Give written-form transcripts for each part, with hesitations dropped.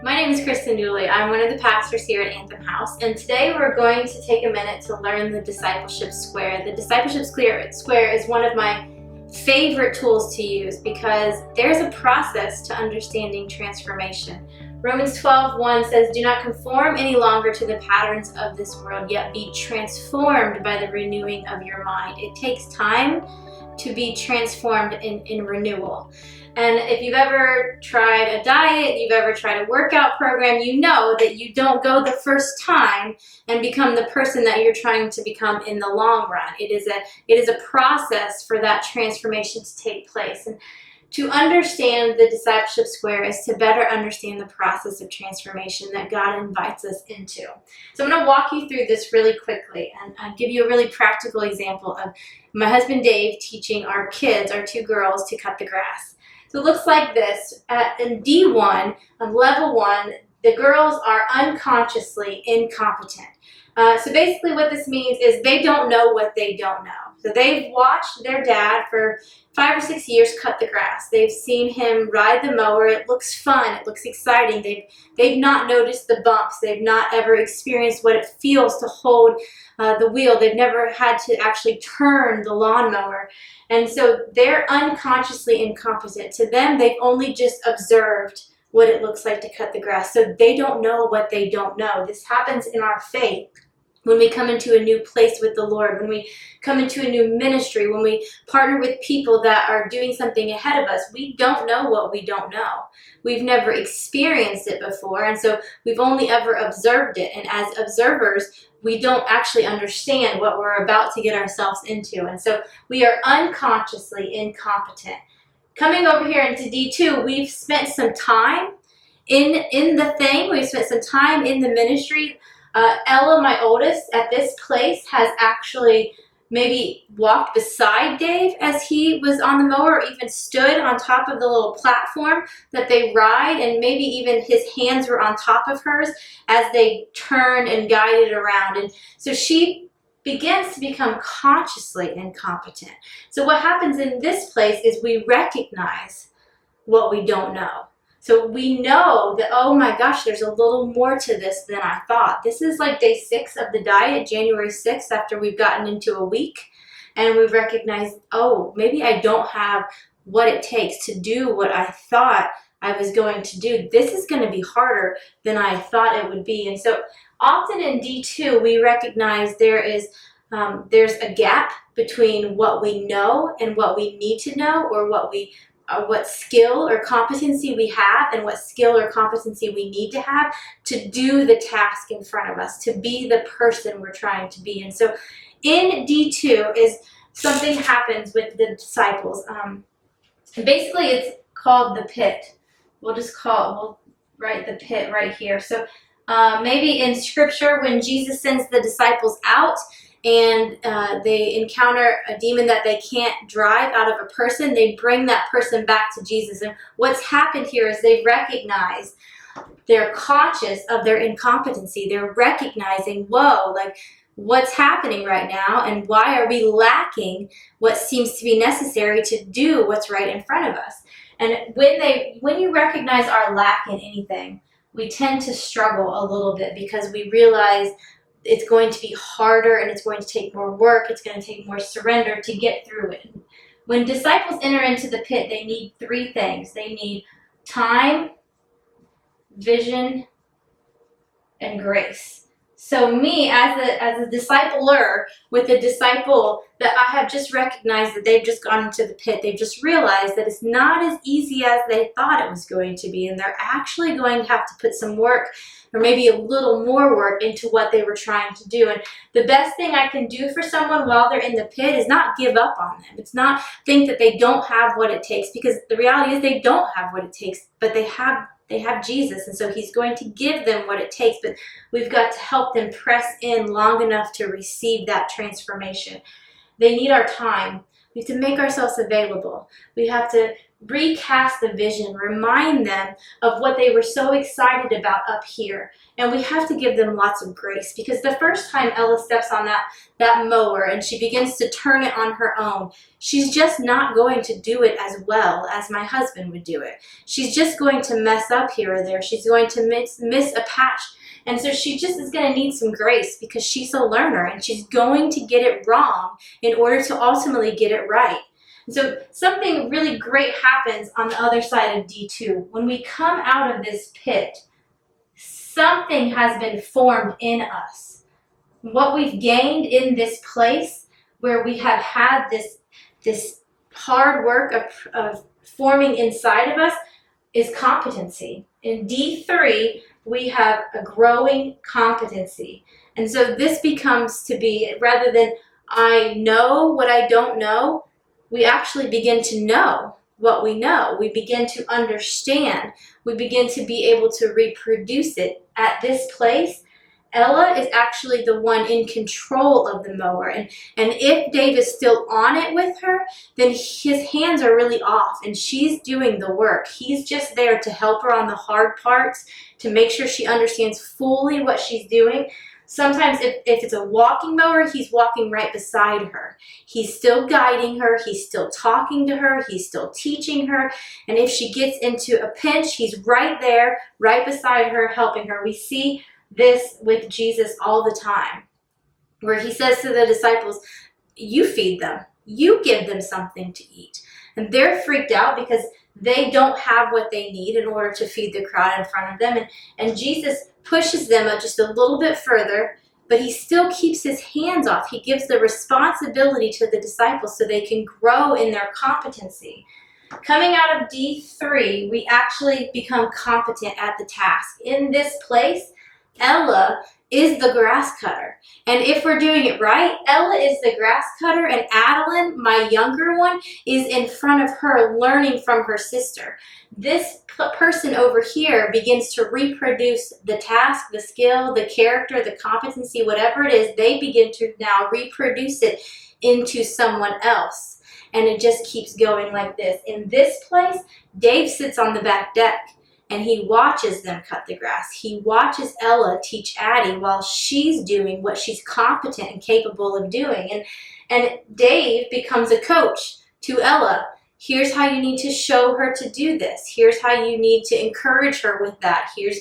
My name is Kristen Dooley. I'm one of the pastors here at Anthem House, and today we're going to take a minute to learn the Discipleship Square. The Discipleship Square is one of my favorite tools to use because there's a process to understanding transformation. Romans 12:1 says, "Do not conform any longer to the patterns of this world, yet be transformed by the renewing of your mind." It takes time to be transformed in renewal. And if you've ever tried a diet, you've ever tried a workout program, you know that you don't go the first time and become the person that you're trying to become in the long run. It is a process for that transformation to take place. And to understand the Discipleship Square is to better understand the process of transformation that God invites us into. So I'm going to walk you through this really quickly and give you a really practical example of my husband Dave teaching our kids, our two girls, to cut the grass. So it looks like this. In D1, on level 1, the girls are unconsciously incompetent. So basically what this means is they don't know what they don't know. So they've watched their dad for 5 or 6 years cut the grass. They've seen him ride the mower. It looks fun. It looks exciting. They've not noticed the bumps. They've not ever experienced what it feels to hold the wheel. They've never had to actually turn the lawnmower. And so they're unconsciously incompetent. To them, they've only just observed what it looks like to cut the grass. So they don't know what they don't know. This happens in our faith. When we come into a new place with the Lord, when we come into a new ministry, when we partner with people that are doing something ahead of us, we don't know what we don't know. We've never experienced it before, and so we've only ever observed it. And as observers, we don't actually understand what we're about to get ourselves into. And so we are unconsciously incompetent. Coming over here into D2, we've spent some time in the thing. We've spent some time in the ministry. Ella, my oldest, at this place has actually maybe walked beside Dave as he was on the mower, or even stood on top of the little platform that they ride, and maybe even his hands were on top of hers as they turn and guided around. And so she begins to become consciously incompetent. So what happens in this place is we recognize what we don't know. So we know that, oh my gosh, there's a little more to this than I thought. This is like day 6 of the diet, January 6th, after we've gotten into a week. And we've recognized, oh, maybe I don't have what it takes to do what I thought I was going to do. This is going to be harder than I thought it would be. And so often in D2, we recognize there's a gap between what we know and what we need to know, or what skill or competency we have and what skill or competency we need to have to do the task in front of us, to be the person we're trying to be. And so in D2 is something happens with the disciples. Basically it's called the pit. We'll write the pit right here. So maybe in scripture when Jesus sends the disciples out, and they encounter a demon that they can't drive out of a person, they bring that person back to Jesus. And what's happened here is they recognize, they're conscious of their incompetency. They're recognizing, whoa, like what's happening right now, and why are we lacking what seems to be necessary to do what's right in front of us. And when you recognize our lack in anything, we tend to struggle a little bit because we realize it's going to be harder and it's going to take more work. It's going to take more surrender to get through it. When disciples enter into the pit, they need 3 things. They need time, vision, and grace. So me, as a discipler, with a disciple that I have just recognized that they've just gone into the pit, they've just realized that it's not as easy as they thought it was going to be, and they're actually going to have to put some work, or maybe a little more work, into what they were trying to do. And the best thing I can do for someone while they're in the pit is not give up on them. It's not think that they don't have what it takes, because the reality is they don't have what it takes, but they have Jesus, and so he's going to give them what it takes, but we've got to help them press in long enough to receive that transformation. They need our time. We have to make ourselves available. We have to recast the vision, remind them of what they were so excited about up here. And we have to give them lots of grace, because the first time Ella steps on that mower and she begins to turn it on her own, she's just not going to do it as well as my husband would do it. She's just going to mess up here or there. She's going to miss a patch. And so she just is going to need some grace, because she's a learner and she's going to get it wrong in order to ultimately get it right. So something really great happens on the other side of D2. When we come out of this pit, something has been formed in us. What we've gained in this place where we have had this hard work of forming inside of us is competency. In D3, we have a growing competency. And so this becomes to be, rather than I know what I don't know, we actually begin to know what we know. We begin to understand. We begin to be able to reproduce it. At this place, Ella is actually the one in control of the mower. And if Dave is still on it with her, then his hands are really off and she's doing the work. He's just there to help her on the hard parts, to make sure she understands fully what she's doing. Sometimes if it's a walking mower, he's walking right beside her. He's still guiding her. He's still talking to her. He's still teaching her. And if she gets into a pinch, he's right there, right beside her, helping her. We see this with Jesus all the time, where he says to the disciples, you feed them. You give them something to eat. And they're freaked out because they don't have what they need in order to feed the crowd in front of them. And Jesus pushes them just a little bit further, but he still keeps his hands off. He gives the responsibility to the disciples so they can grow in their competency. Coming out of D3, we actually become competent at the task. In this place, Ella is the grass cutter. And if we're doing it right, Ella is the grass cutter and Adeline, my younger one, is in front of her learning from her sister. This person over here begins to reproduce the task, the skill, the character, the competency, whatever it is. They begin to now reproduce it into someone else. And it just keeps going like this. In this place, Dave sits on the back deck and he watches them cut the grass. He watches Ella teach Addie while she's doing what she's competent and capable of doing. And Dave becomes a coach to Ella. Here's how you need to show her to do this. Here's how you need to encourage her with that. Here's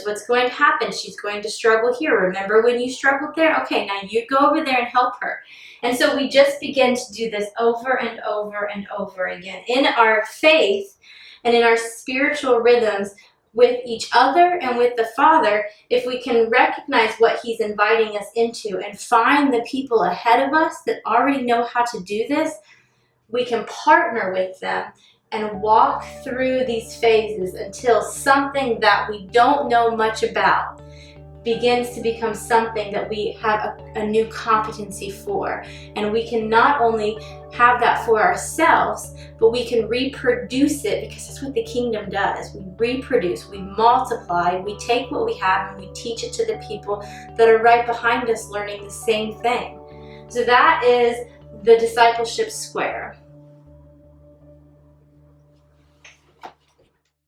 what's going to happen. She's going to struggle here. Remember when you struggled there? Okay, now you go over there and help her. And so we just begin to do this over and over and over again. In our faith and in our spiritual rhythms with each other and with the Father, if we can recognize what he's inviting us into and find the people ahead of us that already know how to do this, we can partner with them and walk through these phases until something that we don't know much about begins to become something that we have a new competency for. And we can not only have that for ourselves, but we can reproduce it, because that's what the kingdom does. We reproduce, we multiply, we take what we have and we teach it to the people that are right behind us learning the same thing. So that is the discipleship square.